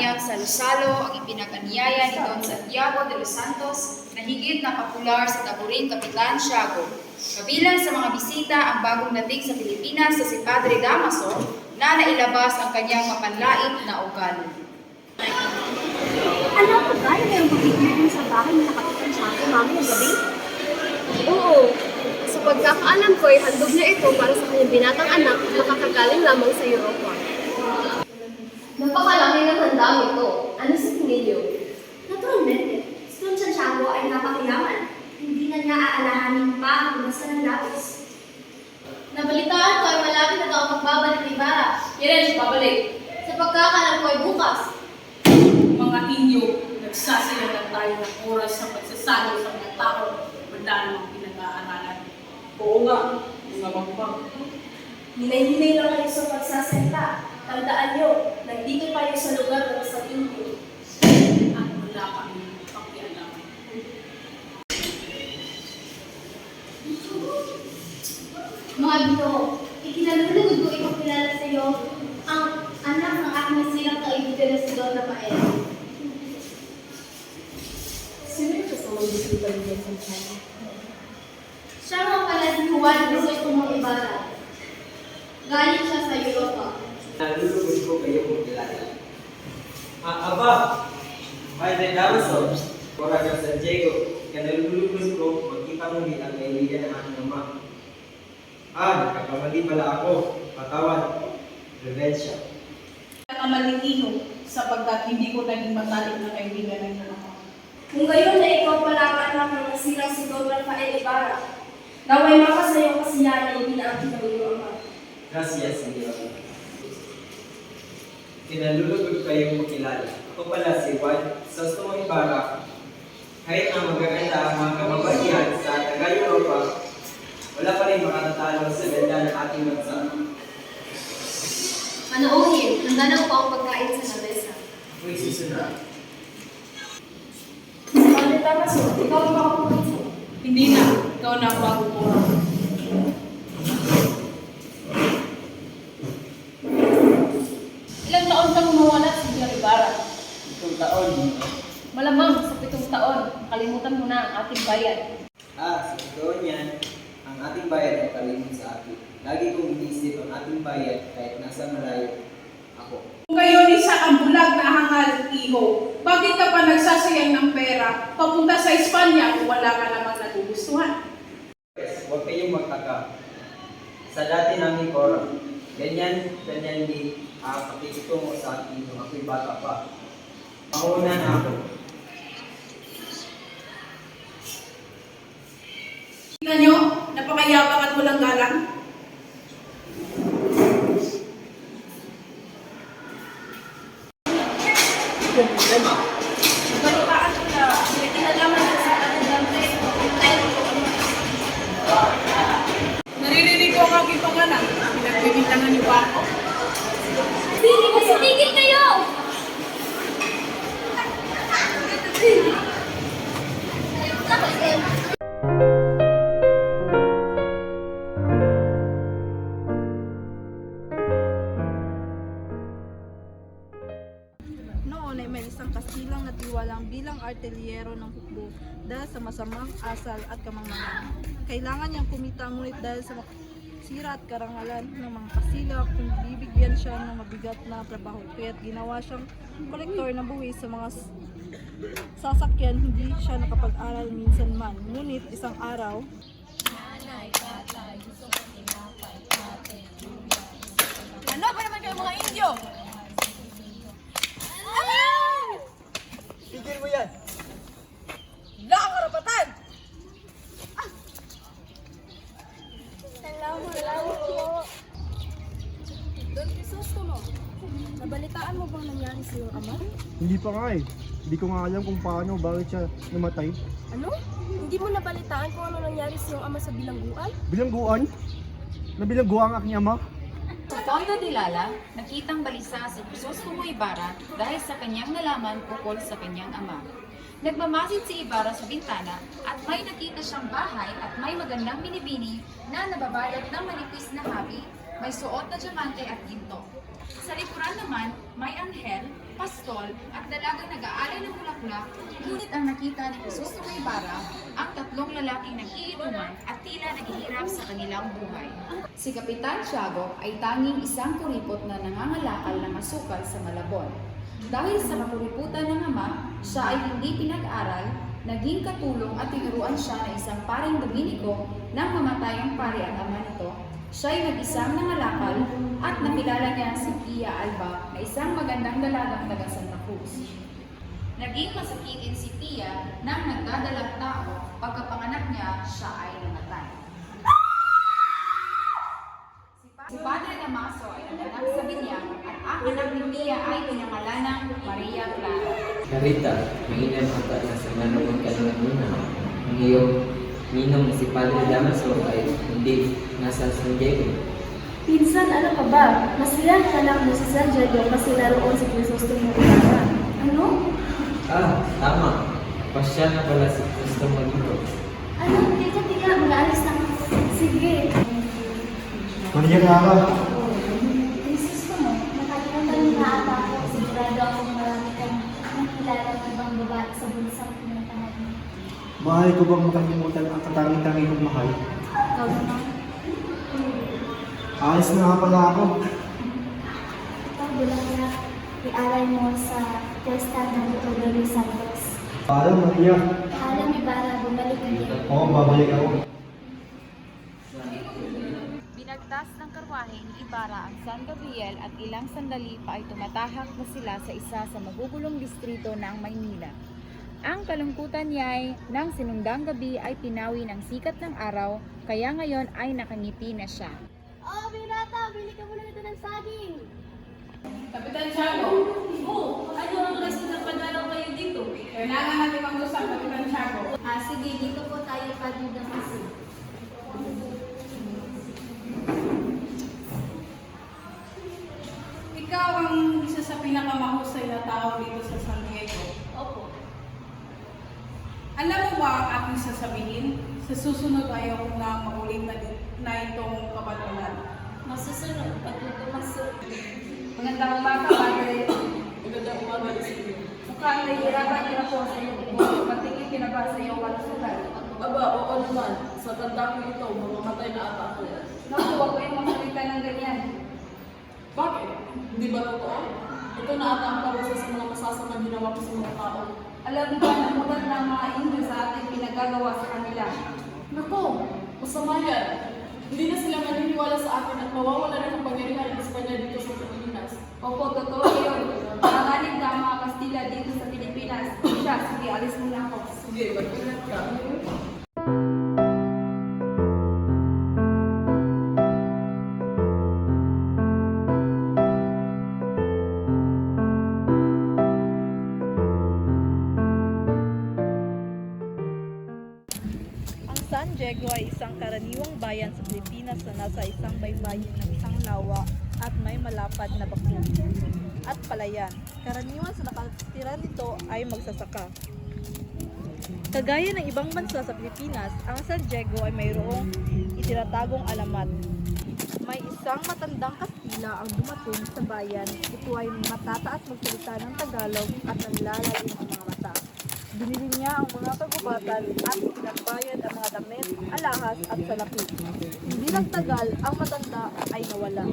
kanyang salusalo ang ipinakanyaya ni Don Santiago de los Santos na higit na popular sa taburing Kapitan Tiago. Kabilang sa mga bisita ang bagong dating sa Pilipinas sa si Padre Damaso na nailabas ang kanyang mapanlait na ugali. Alam mo ba na mayroong pagkikipin sa bahay ng Kapitan Tiago mamaya gabi? Oo. Sa pagkakaalam ko ay handog na ito para sa kanyang binatang anak na kakagaling lamang sa Europa. Napakalaki ng handa ito. Ano sa tingin niyo? Naturalmente, si Don Santiago ay napakiyaman. Hindi na niya aalahanin pa ang bumasa ng lapis. Nabalitaan ko ay malapit na taong magbabalik ni Ibarra. Kailan siya babalik? Sa pagkakaalam ko ay bukas. Mga inyo, nagsasaya na tayo ng oras sa pagsasalo sa mga tao wala namang pinag-aaralan. Oo nga, mga magbang. Hinay-hinay lang kayo sa pagsasalita. Tandaan niyo, nandito tayo sa lugar ng sa inyo. At wala kami pakialam. Mga bito, ikinalulugod ko ipakilala sa iyo ang anak ng aking nasirang kaibigan na si Don Rafael. Sino ito sa mga bisita ni Don Santiago? Siya nga pala si Juan Crisostomo Ibarra. Galing siya sa Europa. Nalulugod ko kayo kung kilala. Aba, Padre Damaso, Corazon Santiago, kanalulugod ko magkita muli ang kaibigan ng aking ama. Nagkakamali pala ako. Patawad. Revensya. Nakamalingino sapagkat hindi ko naging matalik na kaibigan ng iyong ama. Kung gayon na ikaw pala ang anak ng nasirang si Don Rafael Ibarra, naway makasayang kasiyahan yung pinaakit ng iyong ama. Gracias, Señor. Kinalulugod kayong makilala. Ako pala si Juan Crisostomo Ibarra. Kahit ang magaganda ang mga kababaihan sa Taga-Europa, wala pa rin makatatalo sa ganda ng ating bansa. Panoohin, handa na po ang pagkain sa lamesa. Ako'y susunod. Padre Damaso, ikaw ang makapupunso. Hindi na, ikaw na ang bago ko. Ilang taon kang mawala sa Ibarra? 7 taon. Malamang sa 7 taon, kalimutan mo na ang ating bayan. Sa totoo niyan, ang ating bayan ay kalimut sa akin. Lagi kong iniisip ang ating bayan kahit nasa malayo ako. Kung kayo ni sa ang bulag na hangal, iho, bakit ka pa nagsasayang ng pera papunta sa Espanya kung wala ka namang nagugustuhan? Huwag kayong magtaka. Sa dati naming kora, ganyan din pakikitungo sa akin nung ako'y bata pa. Mauna na ako. Tingnan nyo, napakayabang at walang galang. Yung problema, Balitaan ko na, may kinalaman ka sa kanilante. Naririnig ko ang aking pangalan. Pinagbibintangan niyo ba ako? Sige, masigigil kayo! Noon ay may isang Kastilang na tiwalang bilang artilyero ng hukbo dahil sa masamang asal at kamangmangan. Kailangan niyang kumita ngunit dahil sa sira at karangalan ng mga Kastila kung bibigyan siya ng mabigat na trabaho. Kaya't ginawa siyang kolektor ng buwis sa mga sasakyan. Hindi siya nakapag-aral minsan man. Ngunit isang araw, Ano ba naman kayo mga Indio? tigil mo yan! Wala kang karapatan! Salamat po. Don Crisostomo, nabalitaan mo bang nangyari sa iyong ama? Hindi pa nga eh. Hindi ko nga alam kung paano, bakit siya namatay. Ano? Hindi mo nabalitaan kung ano nangyari sa iyong ama sa bilangguan? Bilangguan? Nabilangguan ang aking ama? Sa Fondo de Lala, nakitang balisa si Crisostomo Ibarra dahil sa kanyang nalaman ukol sa kanyang ama. Nagmamasid si Ibarra sa bintana at may nakita siyang bahay at may magandang binibini na nababalot ng manipis na habi, may suot na diamante at ginto. Sa likuran naman, may anghel, pastol, at dalagang nag-aalay ng bulaklak, ngunit ang nakita ni Crisostomo Ibarra ang tatlong lalaking nag-iinuman at tila naghihirap sa kanilang buhay. Si Kapitan Tiago ay tanging isang kuripot na nangangalakal ng asukal sa Malabon. Dahil sa kapuriputan ng ama, siya ay hindi pinag-aral, naging katulong at tinuruan siya na isang paring Dominiko nang mamatay ang pari at ama nito. Siya ay nag-isang nangalakal at nakilala niya si Pia Alba na isang magandang dalagang taga Santa Cruz. Naging masakitin si Pia nang nagdadalang tao, pagkapanganak niya, siya ay namatay. Si Padre Damaso ay nanganak sa binyag at ang anak ni Pia ay pinangalanang Maria Clara. Karita, mainam ata na sa manunod ka ng una. Ang iyong ninong si Padre Damaso ay hindi nasa San Diego. Pinsan, ano ka ba? Masaya ang anak mo sa San Diego kasi naroon si Crisostomo Ibarra. Ano? Ah, tama. Pasya na pala si Crisostomo dito. Ano? Tika, mag-aalis na ako. Sige. Maria Clara, Crisostomo, nakalimutan mo na ata ako. Sigurado akong marami kang nakilala ng ibang babae sa bunsang pinuntahan mo. mahal ko bang makalimutan ang katangi-tangi kong mahal? Ikaw naman. Alis na nga pala ako. Ikaw, bulaklak. I-aral mo sa Fiesta ng Dr. Luis Santos. Paalam, Maria. Alam ni Bara, bumalik ka din. Oo, babalik ako. Binagtas ng karwahe ni Ibarra ang San Gabriel at ilang sandali pa ay tumatahak na sila sa isa sa magugulong distrito ng Maynila. Ang kalungkutan niya ay nang sinundang gabi ay pinawi ng sikat ng araw, kaya ngayon ay nakangiti na siya. Oh, Binata, bili ka muna nito ng saging. Kapitan Tiago, Ano ang rason na padalaw kayo dito? kailangan natin mag-usap, Kapitan Tiago. Sige, dito po tayo Padre Damaso. Ikaw ang isa sa pinakamahusay na tao dito sa San Diego. Opo. Alam mo ba ang aking sasabihin? Sa susunod ayaw ko na maulit na itong kabatulan. Masusunod, patutumaso. Magandang umaga, Padre. Magandang umaga sa inyo. Mukhang nahihirapan niyo na po sa iyong buhay. Matingin kinaba sa iyong kalusugan. Aba, oo naman. Sa tanda ko ito, mamamatay na ata ako. Naku, huwag ko yung masalita ng ganyan. Bakit? Hindi ba totoo? Ito na ata ang parusa sa mga masasamang ginawa ko sa mga tao. Alam mo ba na mulat ng mga Indio sa ating pinagagawa sa kanila? Naku, masama yan. Hindi na sila maniniwala sa akin at mawawala rin ang pangyarihan ng Espanya dito sa Pilipinas. Opo, totoo yun. Nanganig na ang mga Kastila dito sa Pilipinas. Siya, sige, alis muna ako. Sige, mag-ingat ka. Ang San Diego ay isang karaniwang bayan sa Pilipinas na nasa isang baybayin ng isang lawa at may malapad na bakul at palayan. Karaniwan sa nakatira nito ay magsasaka. Kagaya ng ibang bansa sa Pilipinas, ang San Diego ay mayroong itinatagong alamat. May isang matandang Kastila ang dumating sa bayan. Ito ay matataas magsalita ng Tagalog at nanlalalim ang mga mata. Binili niya ang mga kagubatan at pinagbayad ang mga damit, alahas at salapi. Hindi lang tagal, ang matanda ay nawala.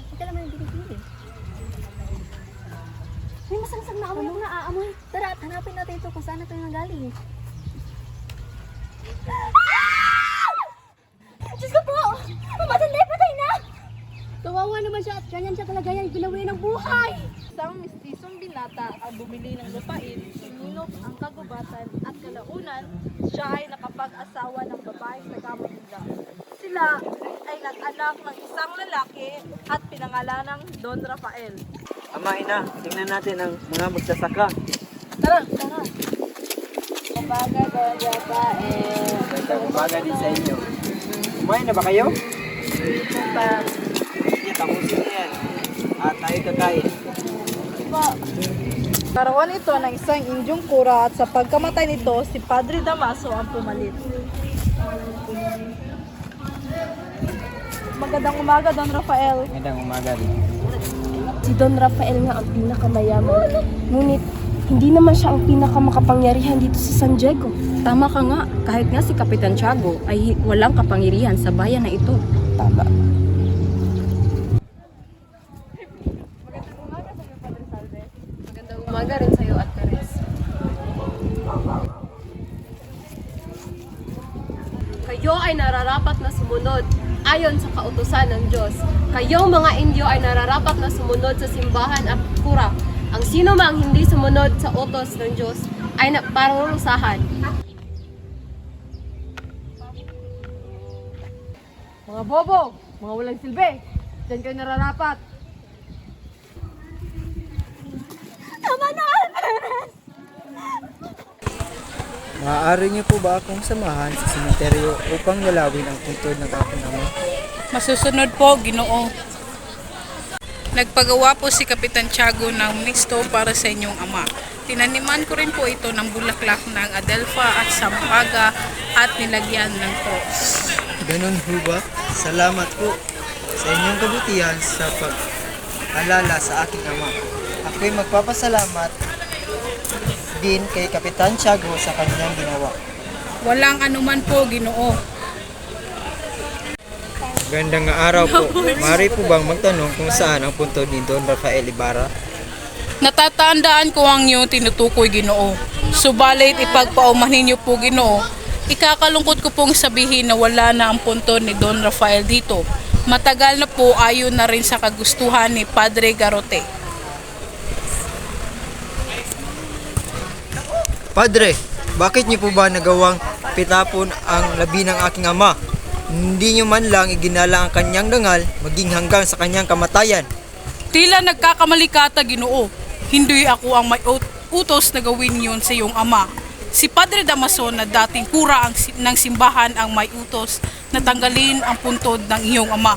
Ito naman yung binibili. May masangsang na amoy na aamoy. Tara, hanapin natin ito kung saan ito yung nagaling. Diyos ko po! Ang matanda ay patay na! Kawawa naman siya at ganyan siya talaga yan. Binawi ng buhay! Isang mistisong binata ang bumili ng lupain, sinunok ang kagubatan at kalaunan, siya ay nakapag-asawa ng babaeng taga-Manila. Sila ay nag-anak ng isang lalaki at pinangalanang Don Rafael. Ama, ina, tingnan natin ang mga magsasaka. Tara, tara! Umaga, Don Rafael. Magandang umaga din sa inyo. Kumain na ba kayo? Dito pa. Sige, tapusin niyo yan. At tayo kakain. Karoon ito ng isang Indyong kura at sa pagkamatay nito, si Padre Damaso ang pumalit. Magandang umaga, Don Rafael. Magandang umaga rin. Si Si Don Rafael nga ang pinakamayaman. Ngunit, hindi naman siya ang pinakamakapangyarihan dito sa San Diego. Tama ka nga, kahit nga si Kapitan Tiago ay walang kapangyarihan sa bayan na ito. Tama. Magandang umaga rin sa'yo, At Teres. Kayo ay nararapat na sumunod ayon sa kautusan ng Diyos. Kayong mga Indio ay nararapat na sumunod sa simbahan at kura. Ang sino mang hindi sumunod sa utos ng Diyos ay parurusahan. Mga bobo, mga walang silbi, dyan kayo nararapat. Maaari niyo po ba akong samahan sa sementeryo upang lalawin ang puntod ng aking ama? Masusunod po, Ginoo. Nagpagawa po si Kapitan Tiago ng misto para sa inyong ama. Tinaniman ko rin po ito ng bulaklak ng adelpha at sampaga at nilagyan ng cross. Ganun ho ba? Salamat po sa inyong kabutihan sa pag-alala sa aking ama. Ako'y magpapasalamat din kay Kapitan Tiago sa kanyang ginawa. Walang anuman po, Ginoo. Gandang araw po. Maaari po bang magtanong kung saan ang puntod ni Don Rafael Ibarra? Natatandaan ko ang iyong tinutukoy, Ginoo. Subalit ipagpaumanhin niyo po, Ginoo. Ikakalungkot ko pong sabihin na wala na ang puntod ni Don Rafael dito. Matagal na po ayon na rin sa kagustuhan ni Padre Garrote. Padre, bakit niyo po ba nagawang pitapon ang labi ng aking ama? Hindi niyo man lang iginala ang kanyang dangal maging hanggang sa kanyang kamatayan. Tila nagkakamali ka, Ginoo. Hindi ako ang may utos na gawin yun sa iyong ama. Si Padre Damaso na dating kura ng simbahan ang may utos na tanggalin ang puntod ng iyong ama.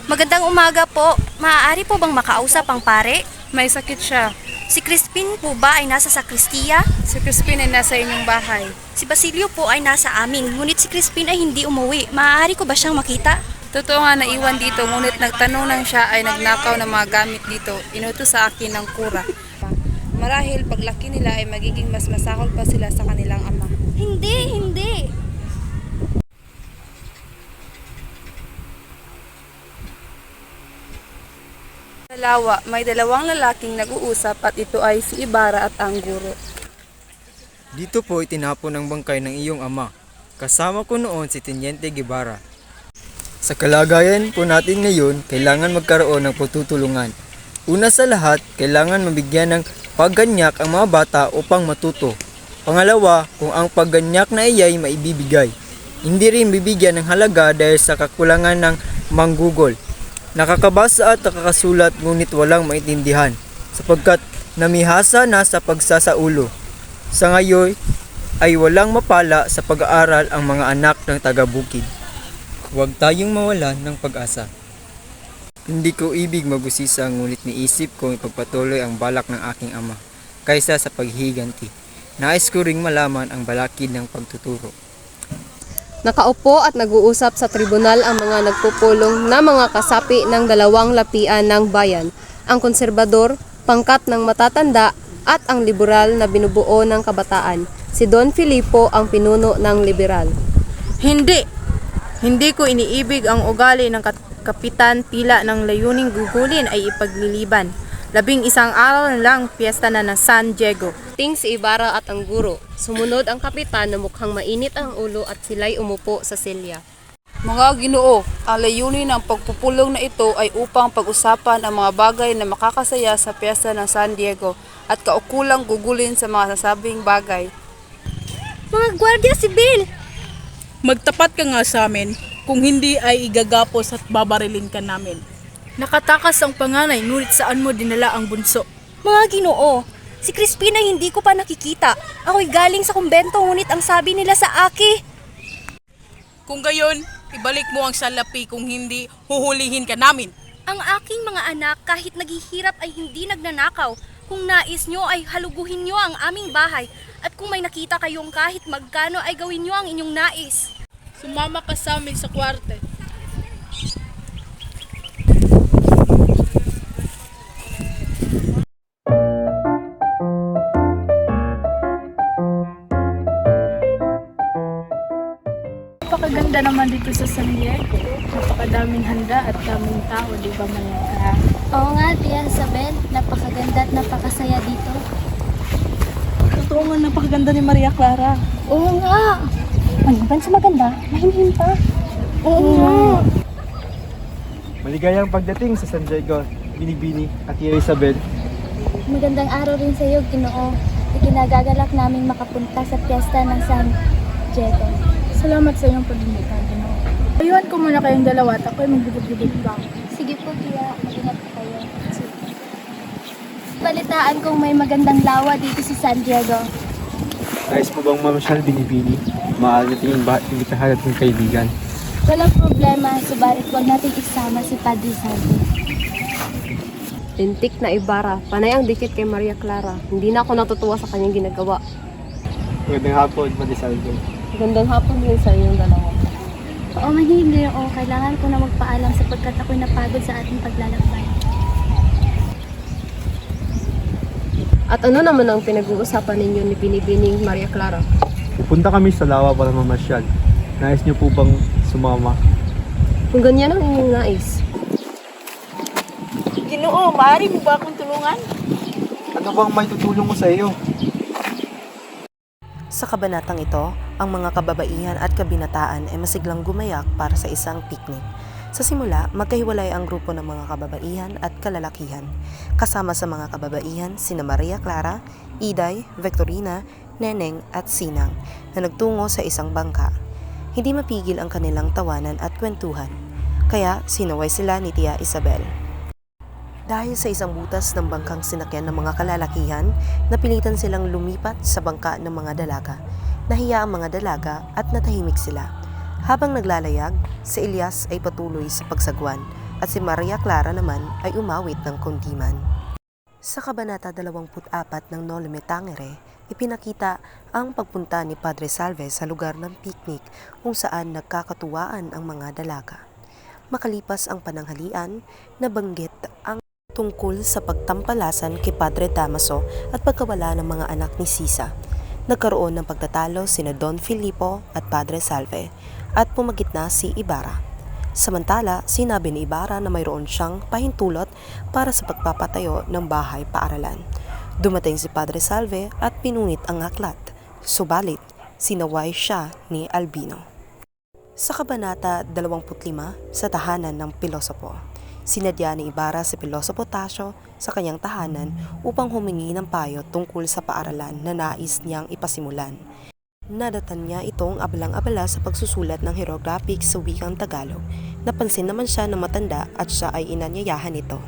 Magandang umaga po. Maaari po bang makausap ang pare? May sakit siya. Si Crispin po ba ay nasa sakristiya? Si Crispin ay nasa inyong bahay. Si Basilio po ay nasa amin, ngunit si Crispin ay hindi umuwi. Maaari ko ba siyang makita? Totoo nga naiwan dito, ngunit nagtanong lang siya ay nagnakaw ng mga gamit dito. Inutos sa akin ng kura. Marahil paglaki nila ay magiging mas masakol pa sila sa kanilang ama. Hindi. Sa lawa, may dalawang lalaking nag-uusap at ito ay si Ibarra at ang guro. Dito po itinapon ang bangkay ng iyong ama. Kasama ko noon si Teniente Guevara. Sa kalagayan po natin ngayon, kailangan magkaroon ng pagtutulungan. Una sa lahat, kailangan mabigyan ng pagganyak ang mga bata upang matuto. Pangalawa, kung ang pagganyak na iyay maibibigay. Hindi rin bibigyan ng halaga dahil sa kakulangan ng manggugol. Nakakabasa at nakakasulat ngunit walang maintindihan sapagkat namihasa na sa pagsasaulo. Sa ngayon ay walang mapala sa pag-aaral ang mga anak ng taga-bukid. Huwag tayong mawalan ng pag-asa. Hindi ko ibig mabusisa ngunit niisip kong ipagpatuloy ang balak ng aking ama kaysa sa paghihiganti. Nais ko ring malaman ang balakid ng pagtuturo. Nakaupo at nag-uusap sa tribunal ang mga nagpupulong na mga kasapi ng dalawang lapian ng bayan, ang konserbador, pangkat ng matatanda at ang liberal na binubuo ng kabataan. Si Don Filipo ang pinuno ng liberal. Hindi ko iniibig ang ugali ng kapitan, tila ng layuning gugulin ay ipagliliban. 11 araw na lang piyesta na ng San Diego. Ting si Ibarra at ang guro. Sumunod ang kapitan na mukhang mainit ang ulo at sila'y umupo sa silya. Mga Ginoo, ang layunin ng pagpupulong na ito ay upang pag-usapan ang mga bagay na makakasaya sa piyesta ng San Diego at kaukulang gugulin sa mga sasabing bagay. Mga Gwardiya Sibil! Magtapat ka nga sa amin, kung hindi ay igagapos at babarilin ka namin. Nakatakas ang panganay, ngunit saan mo dinala ang bunso? Mga Ginoo, si Crispin ay hindi ko pa nakikita. Ako'y galing sa kumbento, ngunit ang sabi nila sa aki. Kung gayon, ibalik mo ang salapi kung hindi huhulihin ka namin. Ang aking mga anak kahit naghihirap ay hindi nagnanakaw. Kung nais nyo ay haluguhin nyo ang aming bahay. At kung may nakita kayong kahit magkano ay gawin nyo ang inyong nais. Sumama ka sa amin sa kwarte. Napakaganda naman dito sa San Diego. Napakadaming handa at daming tao, di ba Mayaka? Oo nga, Tia Isabel. Napakaganda at napakasaya dito. Totoo nga, napakaganda ni Maria Clara. Oo nga. Maliban sa maganda, mahimhim pa. Oo nga. Maligayang pagdating sa San Diego, Binibini at Tia Isabel. Magandang araw rin sa iyo, Ginoo. Ikinagagalak naming makapunta sa piyesta ng San Diego. Salamat sa iyong pag-imbita, Ginoo. Ayuhan ko muna kayong dalawa at ako'y magbibig-big pa. Sige po, Tia. Mag-ingat po kayo. Balitaan kong may magandang lawa dito sa San Diego. Nais mo bang mamasyal, Binibini? Maaari natin imbitahan at kaibigan. Walang problema, subalit huwag natin isama si Padre Salve. Lintik na Ibarra, panay ang dikit kay Maria Clara. Hindi na ako natutuwa sa kanyang ginagawa. Magandang hapon, Madisaldo. Magandang hapon din sa inyong dalawa. Oo, manhihindi ako. Kailangan ko na magpaalam sapagkat ako'y napagod sa ating paglalakbay. At ano naman ang pinag-uusapan ninyo ni Binibining Maria Clara? Pupunta kami sa lawa para mamasyal. Nais niyo po bang sumama? Kung ganyan ang inyong nais. Ginoo, maaari mo ba akong tulungan? Ano bang may tutulong ko sa iyo? Sa kabanatang ito, ang mga kababaihan at kabinataan ay masiglang gumayak para sa isang picnic. Sa simula, magkahiwalay ang grupo ng mga kababaihan at kalalakihan. Kasama sa mga kababaihan sina Maria Clara, Iday, Victorina, Neneng at Sinang na nagtungo sa isang bangka. Hindi mapigil ang kanilang tawanan at kwentuhan, kaya sinaway sila ni Tia Isabel. Dahil sa isang butas ng bangkang sinakyan ng mga kalalakihan, napilitan silang lumipat sa bangka ng mga dalaga. Nahiya ang mga dalaga at natahimik sila. Habang naglalayag, si Elias ay patuloy sa pagsagwan at si Maria Clara naman ay umawit ng kundiman. Sa Kabanata 24 ng Nolime Tangere, ipinakita ang pagpunta ni Padre Salve sa lugar ng picnic kung saan nagkakatuwaan ang mga dalaga. Makalipas ang pananghalian, nabanggit ang tungkol sa pagtampalasan kay Padre Damaso at pagkawala ng mga anak ni Sisa. Nagkaroon ng pagtatalo sina Don Filipo at Padre Salve at pumagitna si Ibarra. Samantala, sinabi ni Ibarra na mayroon siyang pahintulot para sa pagpapatayo ng bahay-paaralan. Dumating si Padre Salve at pinunit ang aklat, subalit sinaway siya ni Albino. Sa Kabanata 25 sa tahanan ng Pilosopo, sinadya ni Ibarra si Pilosopo Tasio sa kanyang tahanan upang humingi ng payo tungkol sa paaralan na nais niyang ipasimulan. Nadatan niya itong abalang-abala sa pagsusulat ng hieroglyphics sa wikang Tagalog. Napansin naman siya ng matanda at siya ay inanyayahan nito.